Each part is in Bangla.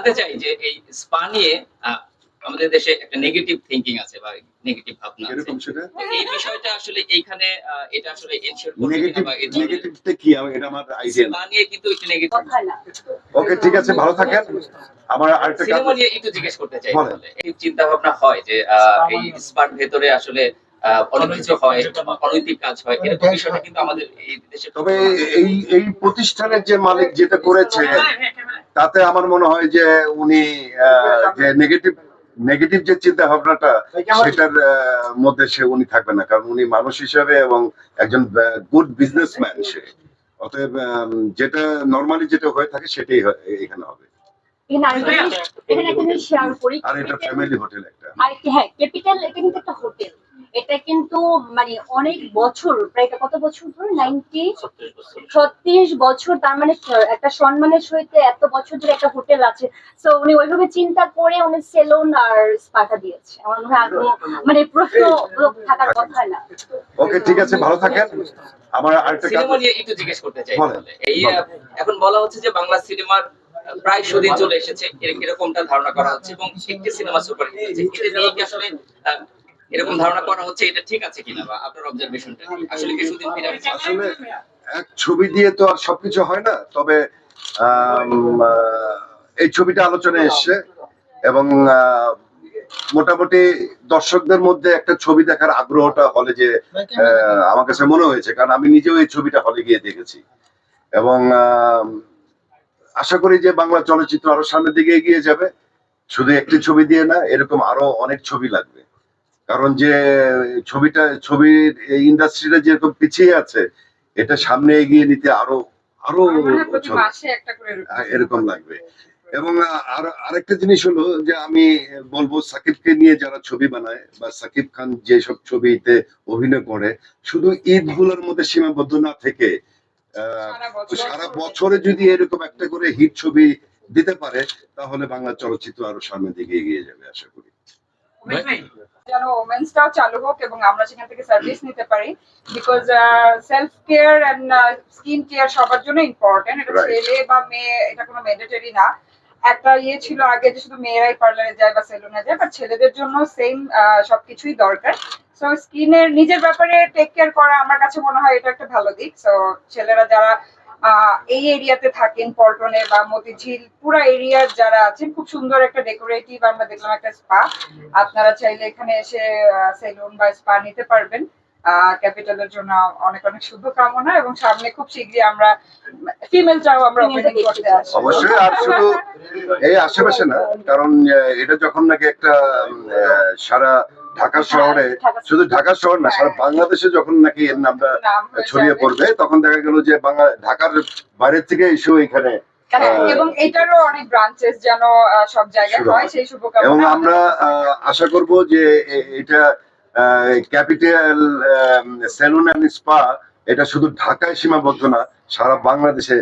জানতে চাই যে এই স্পা নিয়ে আমাদের দেশে একটা নেগেটিভ থিংকিং আছে বা নেগেটিভ ভাবনা আছে। এরকম সেটা তো এই বিষয়টা আসলে এইখানে এটা আসলে এনশিওর করবে কিনা নেগেটিভ বা এই ধরনের নেগেটিভটা কি এটা আমার আইডিয়া না। স্পা নিয়ে কিন্তু একটু নেগেটিভ কথা না। ওকে ঠিক আছে, ভালো থাকেন। আমার আরেকটা কাজ সিনেমা নিয়ে একটু জিজ্ঞেস করতে চাই বলেন। তাহলে এই চিন্তা ভাবনা হয় যে এই স্পার ভেতরে আসলে অনেক কিছু হয়, অনৈতিক কাজ হয়, এরকম বিষয়টা কিন্তু আমাদের এই দেশে তবে এই প্রতিষ্ঠানের যে মালিক যেটা করেছে তাতে আমার মনে হয় যে উনি যে নেগেটিভ যে চিন্তা ভাবনাটা সেটার মধ্যে উনি থাকবে না, কারণ উনি মানুষ হিসেবে এবং একজন গুড বিজনেসম্যান সে। অতএব যেটা নরমালি যেটা হয়ে থাকে সেটাই এখানে হবে। এখানে একটা জিনিস শেয়ার করি। আর এটা ফ্যামিলি হোটেল একটা। আর হ্যাঁ, ক্যাপিটাল এটা কিন্তু একটা হোটেল। এটা কিন্তু মানে অনেক বছর, প্রায় কত বছর ধরে 36 বছর, তার মানে একটা সম্মানের সহিত এত বছর ধরে একটা হোটেল আছে। সো উনি ওইভাবে চিন্তা করে উনি সেলুন আর স্পাটা দিয়েছে। আমার মনে হয় মানে প্রশ্ন থাকার কথা না। ওকে ঠিক আছে, ভালো থাকেন। আমার আরেকটা কাজ সিনেমা নিয়ে একটু জিজ্ঞেস করতে চাই বলেন। তাহলে এই এখন বলা হচ্ছে যে বাংলা সিনেমার প্রায় সুদিন চলে এসেছে, এরকমটা ধারণা করা হচ্ছে এবং একটি সিনেমা সুপার হিট হয়েছে। এটা নিয়ে কি আসলে এরকম ধারণা করা হচ্ছে, এটা ঠিক আছে কিনা বা আপনার অবজারভেশনটা কি? আসলে কি সুদিন ফিরে আসছে? আসলে এক ছবি দিয়ে তো আর সবকিছু হয় না, তবে এই ছবিটা আলোচনায় এসছে এবং মোটামুটি দর্শকদের মধ্যে একটা ছবি দেখার আগ্রহটা হলে যে আমার কাছে মনে হয়েছে, কারণ আমি নিজেও এই ছবিটা হলে গিয়ে দেখেছি এবং আশা করি যে বাংলা চলচ্চিত্র আরো সামনের দিকে এগিয়ে যাবে। শুধু একটি ছবি দিয়ে না, এরকম আরো অনেক ছবি লাগবে, কারণ যে ছবির ইন্ডাস্ট্রিটা যেরকম পিছিয়ে আছে, এটা সামনে এগিয়ে নিতে আরো এরকম লাগবে। এবং আরেকটা জিনিস হলো যে আমি বলবো, সাকিবকে নিয়ে যারা ছবি বানায় বা সাকিব খান যেসব ছবিতে অভিনয় করে, শুধু ঈদ গুলোর মধ্যে সীমাবদ্ধ না থেকে সারা বছরে যদি এরকম একটা করে হিট ছবি দিতে পারে, তাহলে বাংলা চলচ্চিত্র আরো সামনের দিকে এগিয়ে যাবে আশা করি। যেন ওমেন্সটাও চালু হোক এবং আমরা সেখান থেকে সার্ভিস নিতে পারি, because self care and skin care সবার জন্য ইম্পর্টেন্ট। এটা ছেলে বা মেয়ে এটা কোনো ম্যান্ডেটরি না। একটা ছিল আগে যে শুধু মেয়েরাই পার্লারে যায় বা সেলুনে যায়, বাট ছেলেদের জন্য সেম সবকিছুই দরকার। সো স্কিনের নিজের ব্যাপারে টেক কেয়ার করা আমার কাছে মনে হয় এটা একটা ভালো দিক। সো ছেলেরা যারা এই এরিয়াতে থাকেন, পল্টনে বা মতিঝিল পুরো এরিয়ার যারা আছেন, খুব সুন্দর একটা ডেকোরেটিভ আমরা দেখলাম একটা স্পা। আপনারা চাইলে এখানে এসে সেলুন বা স্পা নিতে পারবেন। ক্যাপিটালের জন্য অনেক অনেক শুভকামনা এবং সামনে খুব শীঘ্রই আমরা ফিমেলটাও আমরা ওপেনিং করতে আসছি। অবশ্যই, আর শুধু এই আশেপাশে না, কারণ এটা যখন নাকি একটা সারা ঢাকা শহরে, শুধু ঢাকা শহর না সারা বাংলাদেশে যখন নাকি এর নামটা ছড়িয়ে পড়বে, তখন দেখা গেল যে ঢাকার বাইরে থেকে এসেও এখানে এবং এটারও অনেক ব্রাঞ্চেস যেন সব জায়গায় হয়, সেই শুভকামনা। এবং আমরা আশা করব যে এটা ক্যাপিটাল সেলুন এন্ড স্পা এটা শুধু ঢাকায় সীমাবদ্ধ না, সারা বাংলাদেশে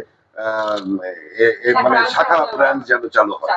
মানে শাখা ব্রাঞ্চ যেন চালু হয়।